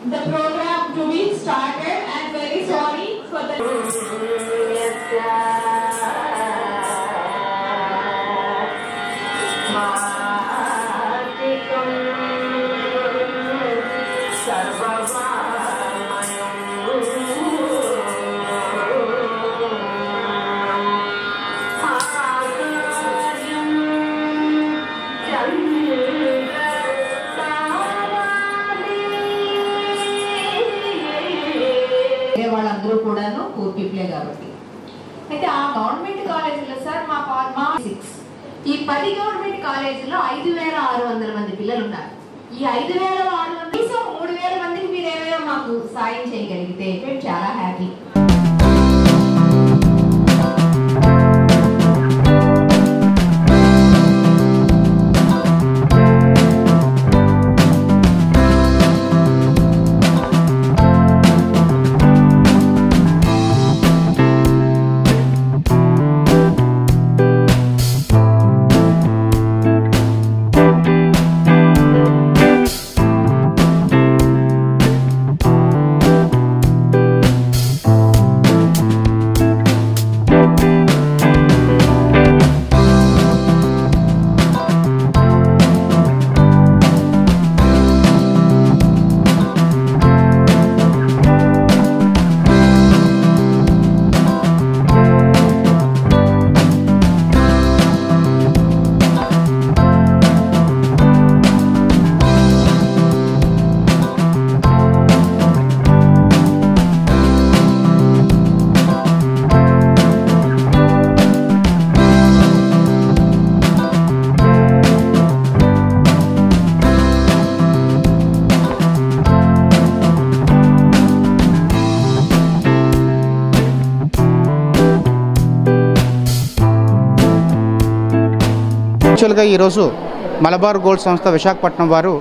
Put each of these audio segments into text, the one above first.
the program to be started and very sorry for the వాళ్ళందరూ కూడాను poor పీపులే కాబట్టి. అయితే ఆ గవర్నమెంట్ కాలేజీలో సార్ మా 6 ఈ 10 గవర్నమెంట్ కాలేజీలో 5,600 మంది పిల్లలు ఉన్నారు. ఈ 5,600 3,000 మందికి మీరు ఏమైనా మాకు సాయం చేయగలిగితే మేము చాలా హ్యాపీ. యాక్చువల్గా ఈరోజు మలబార్ గోల్డ్ సంస్థ విశాఖపట్నం వారు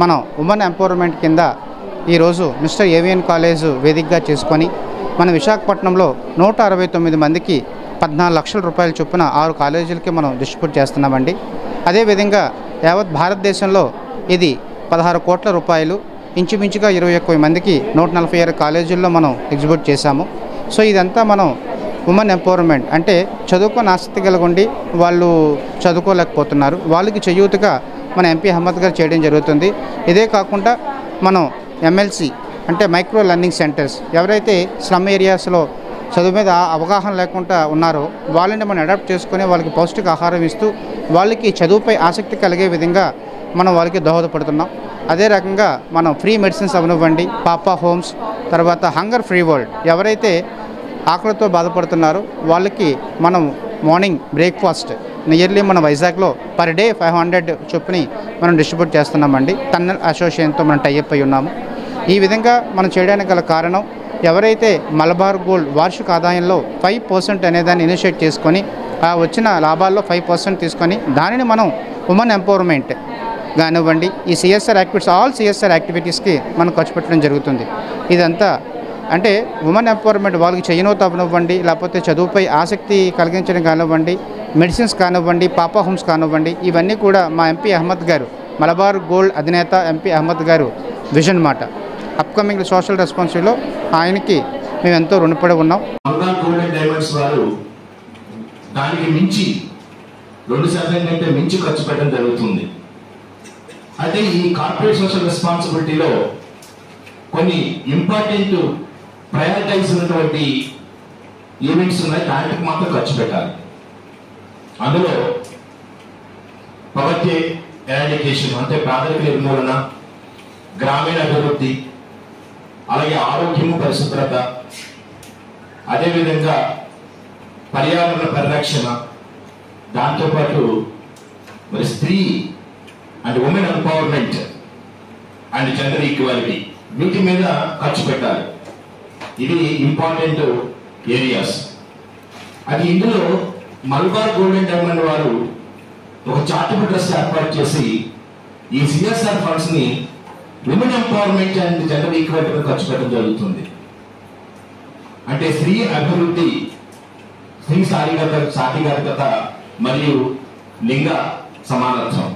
మనం ఉమెన్ ఎంపవర్మెంట్ కింద ఈరోజు మిస్టర్ ఏవియన్ కాలేజ్ వేదికగా చేసుకొని మన విశాఖపట్నంలో 169 మందికి 14 లక్షల రూపాయల చొప్పున 6 కాలేజీలకి మనం డిస్ట్రిబ్యూట్ చేస్తున్నామండి. అదేవిధంగా యావత్ భారతదేశంలో ఇది 16 కోట్ల రూపాయలు, ఇంచుమించుగా 21 మందికి 146 కాలేజీల్లో మనం ఎగ్జిబ్యూట్ చేశాము. సో ఇదంతా మనం ఉమెన్ ఎంపవర్మెంట్ అంటే చదువుకొని ఆసక్తి కలిగి వాళ్ళు చదువుకోలేకపోతున్నారు, వాళ్ళకి చేయూతగా మన ఎంపీ అహ్మద్ గారు చేయడం జరుగుతుంది. ఇదే కాకుండా మనం MLC అంటే మైక్రో లెర్నింగ్ సెంటర్స్ ఎవరైతే స్లమ్ ఏరియాస్లో చదువు మీద అవగాహన లేకుండా ఉన్నారో వాళ్ళని మనం అడాప్ట్ చేసుకుని వాళ్ళకి పౌష్టిక ఆహారం ఇస్తూ వాళ్ళకి చదువుపై ఆసక్తి కలిగే విధంగా మనం వాళ్ళకి దోహదపడుతున్నాం. అదే రకంగా మనం ఫ్రీ మెడిసిన్స్ అవనివ్వండి, పాపా హోమ్స్, తర్వాత హంగర్ ఫ్రీ వరల్డ్ ఎవరైతే ఆకలితో బాధపడుతున్నారు వాళ్ళకి మనం మార్నింగ్ బ్రేక్ఫాస్ట్ నియర్లీ మన వైజాగ్లో పర్ డే 500 చొప్పుని మనం డిస్ట్రిబ్యూట్ చేస్తున్నామండి. టన్నల్ అసోసియేషన్తో మనం టైఅప్ అయి ఉన్నాము. ఈ విధంగా మనం చేయడానికి గల కారణం ఎవరైతే మలబార్ గోల్డ్ వార్షిక ఆదాయంలో 5% అనేదాన్ని ఇనిషియేట్ చేసుకొని ఆ వచ్చిన లాభాల్లో 5% తీసుకొని దానిని మనం ఉమెన్ ఎంపవర్మెంట్ కానివ్వండి ఈ CSR యాక్టివిటీస్ ఆల్ CSR యాక్టివిటీస్కి మనం ఖర్చు పెట్టడం జరుగుతుంది. ఇదంతా అంటే ఉమెన్ ఎంపవర్మెంట్ వాళ్ళకి చేయనోత అవనివ్వండి, లేకపోతే చదువుపై ఆసక్తి కలిగించడం కానివ్వండి, మెడిసిన్స్ కానివ్వండి, పాపా హోమ్స్ కానివ్వండి, ఇవన్నీ కూడా మా ఎంపీ అహ్మద్ గారు మలబార్ గోల్డ్ అధినేత ఎంపీ అహ్మద్ గారు విజన్ మాట. అప్కమింగ్ సోషల్ రెస్పాన్సిబిలిటీలో ఆయనకి మేము ఎంతో రుణపడి ఉన్నాం. మలబార్ గోల్డ్ అండ్ డైమండ్స్ వారు దానికి మించి 2% కంటే మించి ఖర్చు పెట్టడం జరుగుతుంది. అయితే ఈ కార్పొరేట్ సోషల్ రెస్పాన్సిబిలిటీలో కొన్ని ఇంపార్టెంట్ ప్రయారిటైజ్ ఉన్నటువంటి ఈవెంట్స్ ఉన్నాయి, దానికి మాత్రం ఖర్చు పెట్టాలి. అందులో పవర్టీ ఎరాడికేషన్ అంటే పేదరిక నిర్మూలన, గ్రామీణ అభివృద్ధి, అలాగే ఆరోగ్యము పరిశుభ్రత, అదేవిధంగా పర్యావరణ పరిరక్షణ, దాంతోపాటు మరి స్త్రీ and women empowerment and gender equality వీటి మీద ఖర్చు పెట్టాలి. ఇది ఇంపార్టెంట్ ఏరియాస్. అది ఇందులో మలబార్ గోల్డ్ అండ్ డైమండ్ వారు ఒక చారిటబుల్ ట్రస్ట్ ఏర్పాటు చేసి ఈ CSR ఫండ్స్ ని women empowerment and gender equality ఖర్చు పెట్టడం జరుగుతుంది. అంటే స్త్రీ అభివృద్ధి, స్త్రీ సాధికారికత మరియు లింగ సమానత్వం.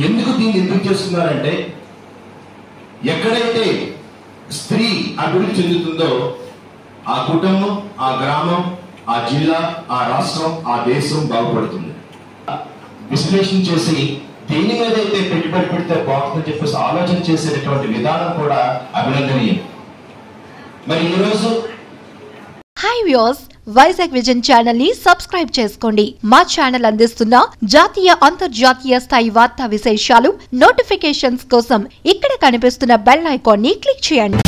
ఎందుకు దీన్ని ఎందుకు చేస్తున్నారంటే ఎక్కడైతే స్త్రీ అభివృద్ధి చెందుతుందో ఆ కుటుంబం, ఆ గ్రామం, ఆ జిల్లా, ఆ రాష్ట్రం, ఆ దేశం బాగుపడుతుంది. విశ్లేషణ చేసి దేని మీద అయితే పెట్టుబడి పెడితే బాగుంటుందని చెప్పేసి ఆలోచన చేసేటటువంటి విధానం కూడా అభినందనీయం. మరి ఈరోజు hi viewers, Vizag vision channel ని సబ్స్క్రైబ్ చేసుకోండి. మా ఛానల్ అందిస్తున్న జాతీయ అంతర్జాతీయ స్థాయి వార్తా విశేషాలు నోటిఫికేషన్స్ కోసం ఇక్కడ కనిపిస్తున్న బెల్ ఐకాన్ ని క్లిక్ చేయండి.